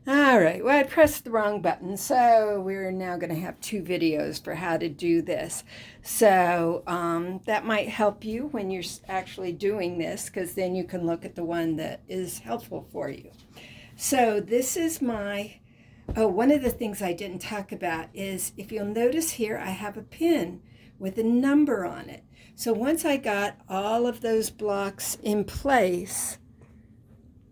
All right, well, I pressed the wrong button, so we're now going to have two videos for how to do this. So that might help you when you're actually doing this, because then you can look at the one that is helpful for you. So this is my, one of the things I didn't talk about is, if you'll notice here, I have a pin with a number on it. So once I got all of those blocks in place,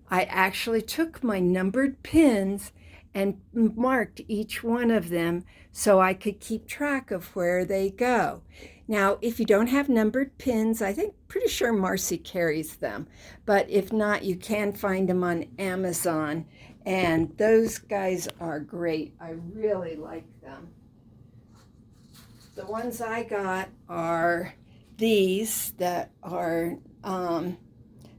I actually took my numbered pins and marked each one of them so I could keep track of where they go. Now, if you don't have numbered pins, I think pretty sure Marcy carries them, but if not, you can find them on Amazon, and those guys are great. I really like them. The ones I got are these that are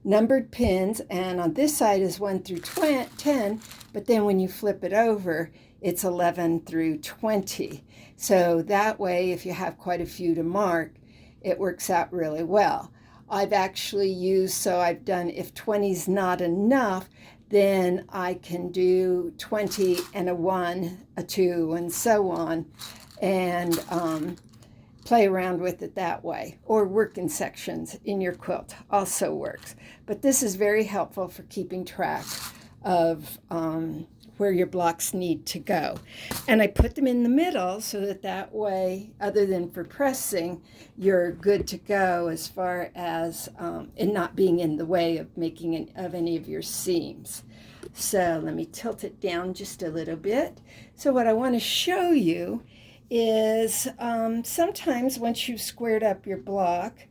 numbered pins, and on this side is 1 through 10, but then when you flip it over, it's 11 through 20. So that way, if you have quite a few to mark, it works out really well. I've actually used, so I've done, if 20 is not enough, then I can do 20 and a 1, a 2, and so on, and play around with it that way, or work in sections in your quilt also works. But this is very helpful for keeping track of where your blocks need to go. And I put them in the middle so that way, other than for pressing, you're good to go as far as it not being in the way of making of any of your seams. So let me tilt it down just a little bit. So what I want to show you is sometimes once you've squared up your block,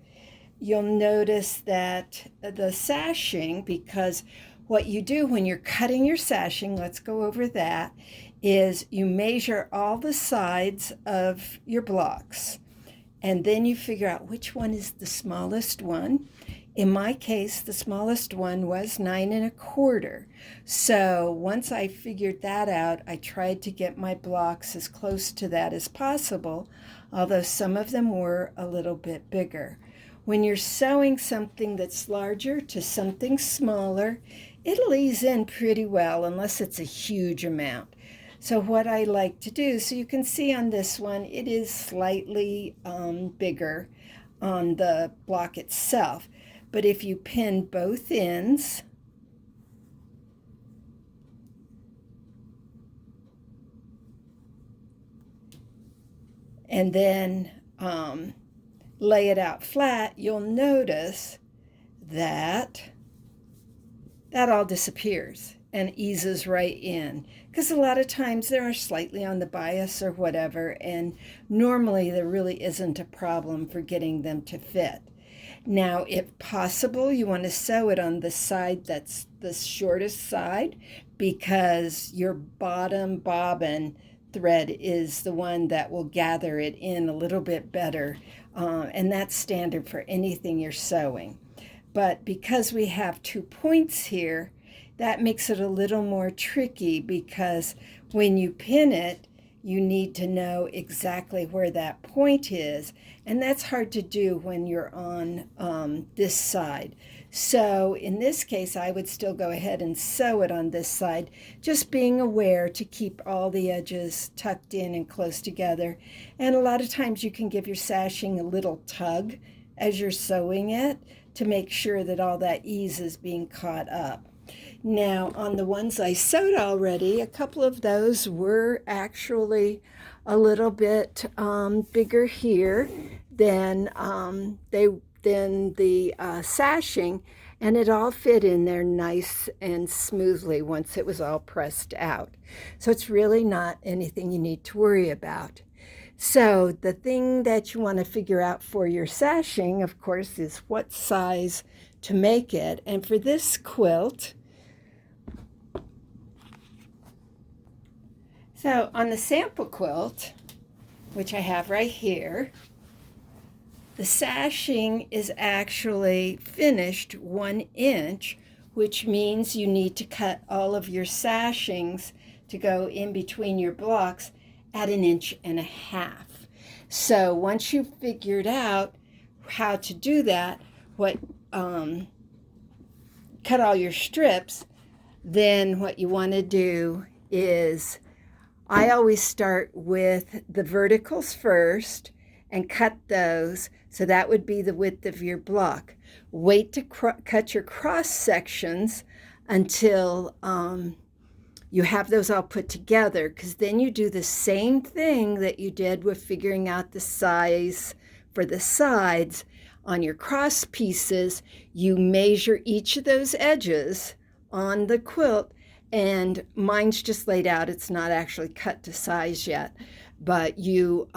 you'll notice that the sashing, because what you do when you're cutting your sashing, let's go over that, is you measure all the sides of your blocks, and then you figure out which one is the smallest one. In my case, the smallest one was 9 1/4. So once I figured that out, I tried to get my blocks as close to that as possible, although some of them were a little bit bigger. When you're sewing something that's larger to something smaller, it'll ease in pretty well unless it's a huge amount. So what I like to do, so you can see on this one, it is slightly bigger on the block itself. But if you pin both ends, and then lay it out flat, you'll notice that that all disappears and eases right in. Because a lot of times they are slightly on the bias or whatever, and normally there really isn't a problem for getting them to fit. Now, if possible, you want to sew it on the side that's the shortest side, because your bottom bobbin thread is the one that will gather it in a little bit better, and that's standard for anything you're sewing. But because we have 2 points here, that makes it a little more tricky, because when you pin it, you need to know exactly where that point is, and that's hard to do when you're on this side. So in this case, I would still go ahead and sew it on this side, just being aware to keep all the edges tucked in and close together. And a lot of times you can give your sashing a little tug as you're sewing it to make sure that all that ease is being caught up. Now, on the ones I sewed already, a couple of those were actually a little bit bigger here than the sashing, and it all fit in there nice and smoothly once it was all pressed out. So it's really not anything you need to worry about. So the thing that you want to figure out for your sashing, of course, is what size to make it. And for this quilt, so on the sample quilt, which I have right here, the sashing is actually finished 1 inch, which means you need to cut all of your sashings to go in between your blocks at 1.5 inches. So once you've figured out how to do that, cut all your strips, then what you want to do is I always start with the verticals first and cut those. So that would be the width of your block. Wait to cut your cross sections until you have those all put together, because then you do the same thing that you did with figuring out the size for the sides. On your cross pieces, you measure each of those edges on the quilt, and mine's just laid out. It's not actually cut to size yet, but you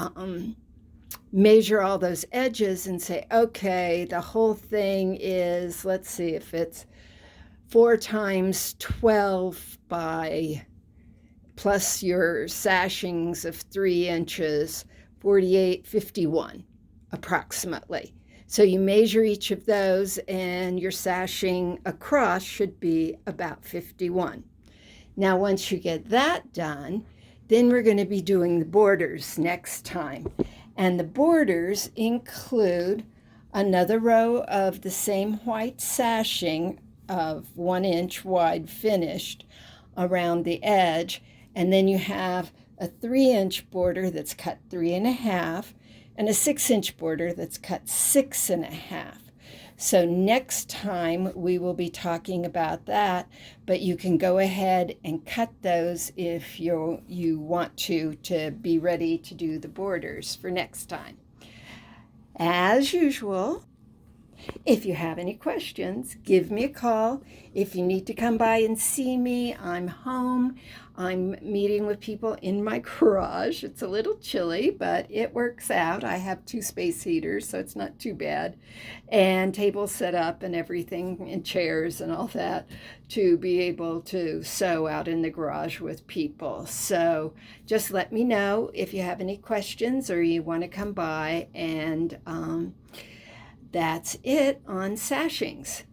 measure all those edges and say, okay, the whole thing is, let's see if it's 4 times 12 by, plus your sashings of 3 inches, 48, 51 approximately. So you measure each of those, and your sashing across should be about 51. Now, once you get that done, then we're going to be doing the borders next time. And the borders include another row of the same white sashing of 1 inch wide finished around the edge. And then you have a 3-inch border that's cut 3.5, and a 6-inch border that's cut 6.5. So next time we will be talking about that, but you can go ahead and cut those if you want to be ready to do the borders for next time. As usual, if you have any questions, give me a call. If you need to come by and see me, I'm home. I'm meeting with people in my garage. It's a little chilly, but it works out. I have 2 space heaters, so it's not too bad. And tables set up and everything, and chairs and all that, to be able to sew out in the garage with people. So just let me know if you have any questions or you want to come by, and that's it on Sashings.